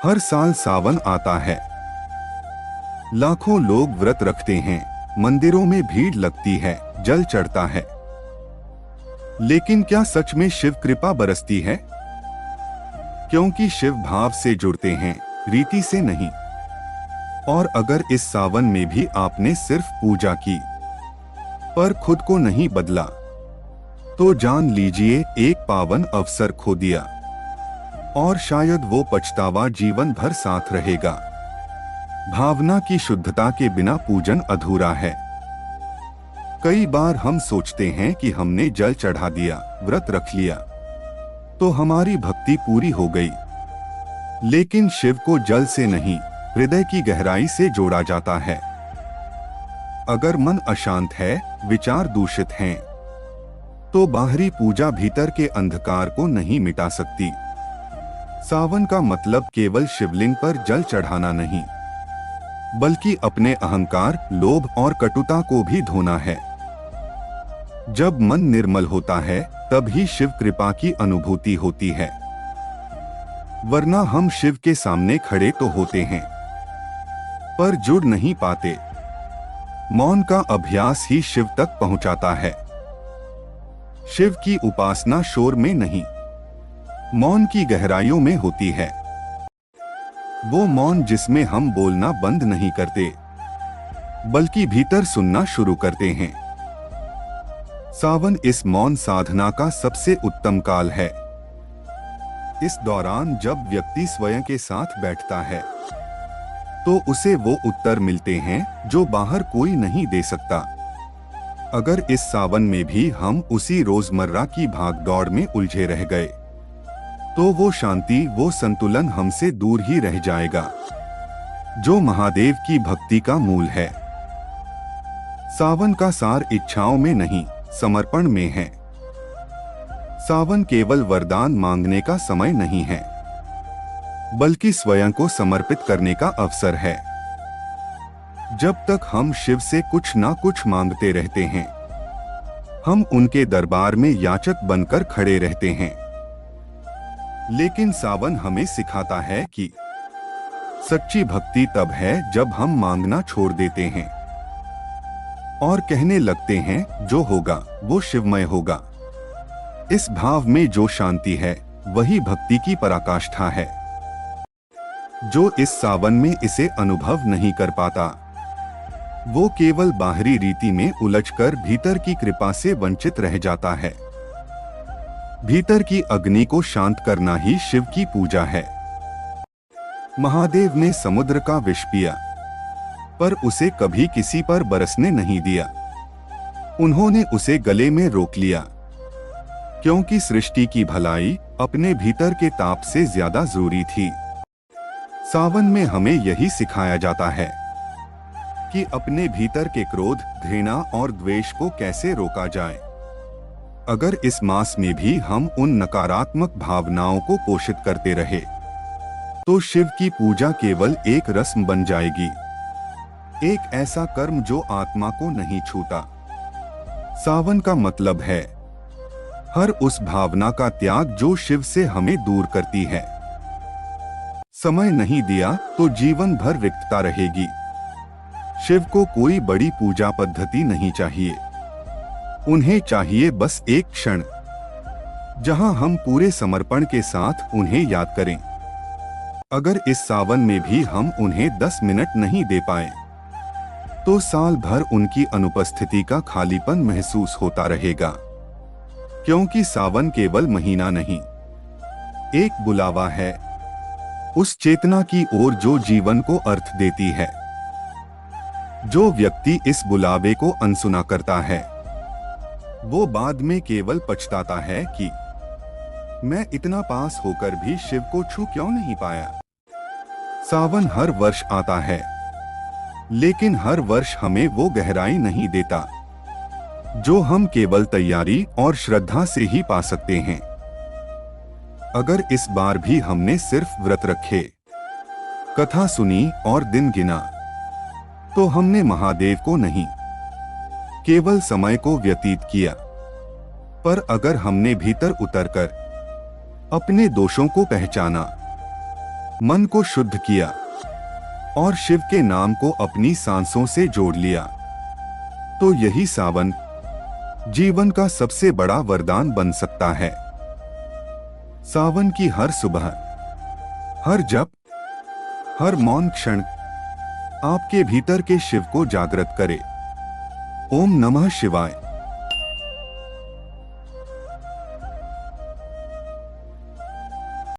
हर साल सावन आता है, लाखों लोग व्रत रखते हैं, मंदिरों में भीड़ लगती है, जल चढ़ता है। लेकिन क्या सच में शिव कृपा बरसती है? क्योंकि शिव भाव से जुड़ते हैं, रीति से नहीं। और अगर इस सावन में भी आपने सिर्फ पूजा की पर खुद को नहीं बदला, तो जान लीजिए एक पावन अवसर खो दिया, और शायद वो पछतावा जीवन भर साथ रहेगा। भावना की शुद्धता के बिना पूजन अधूरा है। कई बार हम सोचते हैं कि हमने जल चढ़ा दिया, व्रत रख लिया, तो हमारी भक्ति पूरी हो गई। लेकिन शिव को जल से नहीं, हृदय की गहराई से जोड़ा जाता है। अगर मन अशांत है, विचार दूषित हैं, तो बाहरी पूजा भीतर के अंधकार को नहीं मिटा सकती। सावन का मतलब केवल शिवलिंग पर जल चढ़ाना नहीं, बल्कि अपने अहंकार, लोभ और कटुता को भी धोना है। जब मन निर्मल होता है, तब ही शिव कृपा की अनुभूति होती है। वरना हम शिव के सामने खड़े तो होते हैं, पर जुड़ नहीं पाते। मौन का अभ्यास ही शिव तक पहुंचाता है। शिव की उपासना शोर में नहीं, मौन की गहराइयों में होती है। वो मौन जिसमें हम बोलना बंद नहीं करते, बल्कि भीतर सुनना शुरू करते हैं। सावन इस मौन साधना का सबसे उत्तम काल है। इस दौरान जब व्यक्ति स्वयं के साथ बैठता है, तो उसे वो उत्तर मिलते हैं जो बाहर कोई नहीं दे सकता। अगर इस सावन में भी हम उसी रोजमर्रा की भागदौड़ में उलझे रह गए, तो वो शांति, वो संतुलन हमसे दूर ही रह जाएगा, जो महादेव की भक्ति का मूल है। सावन का सार इच्छाओं में नहीं, समर्पण में है। सावन केवल वरदान मांगने का समय नहीं है, बल्कि स्वयं को समर्पित करने का अवसर है। जब तक हम शिव से कुछ ना कुछ मांगते रहते हैं, हम उनके दरबार में याचक बनकर खड़े रहते हैं। लेकिन सावन हमें सिखाता है कि सच्ची भक्ति तब है जब हम मांगना छोड़ देते हैं और कहने लगते हैं, जो होगा वो शिवमय होगा। इस भाव में जो शांति है, वही भक्ति की पराकाष्ठा है। जो इस सावन में इसे अनुभव नहीं कर पाता, वो केवल बाहरी रीति में उलझकर भीतर की कृपा से वंचित रह जाता है। भीतर की अग्नि को शांत करना ही शिव की पूजा है। महादेव ने समुद्र का विष पिया, पर उसे कभी किसी पर बरसने नहीं दिया। उन्होंने उसे गले में रोक लिया, क्योंकि सृष्टि की भलाई अपने भीतर के ताप से ज्यादा जरूरी थी। सावन में हमें यही सिखाया जाता है कि अपने भीतर के क्रोध, घृणा और द्वेष को कैसे रोका जाए। अगर इस मास में भी हम उन नकारात्मक भावनाओं को पोषित करते रहे, तो शिव की पूजा केवल एक रस्म बन जाएगी, एक ऐसा कर्म जो आत्मा को नहीं छूता। सावन का मतलब है हर उस भावना का त्याग जो शिव से हमें दूर करती है। समय नहीं दिया तो जीवन भर रिक्तता रहेगी। शिव को कोई बड़ी पूजा पद्धति नहीं चाहिए, उन्हें चाहिए बस एक क्षण, जहां हम पूरे समर्पण के साथ उन्हें याद करें। अगर इस सावन में भी हम उन्हें 10 मिनट नहीं दे पाए, तो साल भर उनकी अनुपस्थिति का खालीपन महसूस होता रहेगा। क्योंकि सावन केवल महीना नहीं, एक बुलावा है, उस चेतना की ओर जो जीवन को अर्थ देती है। जो व्यक्ति इस बुलावे को अनसुना करता है, वो बाद में केवल पछताता है कि मैं इतना पास होकर भी शिव को छू क्यों नहीं पाया। सावन हर वर्ष आता है, लेकिन हर वर्ष हमें वो गहराई नहीं देता जो हम केवल तैयारी और श्रद्धा से ही पा सकते हैं। अगर इस बार भी हमने सिर्फ व्रत रखे, कथा सुनी और दिन गिना, तो हमने महादेव को नहीं, केवल समय को व्यतीत किया। पर अगर हमने भीतर उतरकर अपने दोषों को पहचाना मन को शुद्ध किया और शिव के नाम को अपनी सांसों से जोड़ लिया, तो यही सावन जीवन का सबसे बड़ा वरदान बन सकता है। सावन की हर सुबह, हर जप, हर मौन क्षण आपके भीतर के शिव को जागृत करे। ओम नमः शिवाय।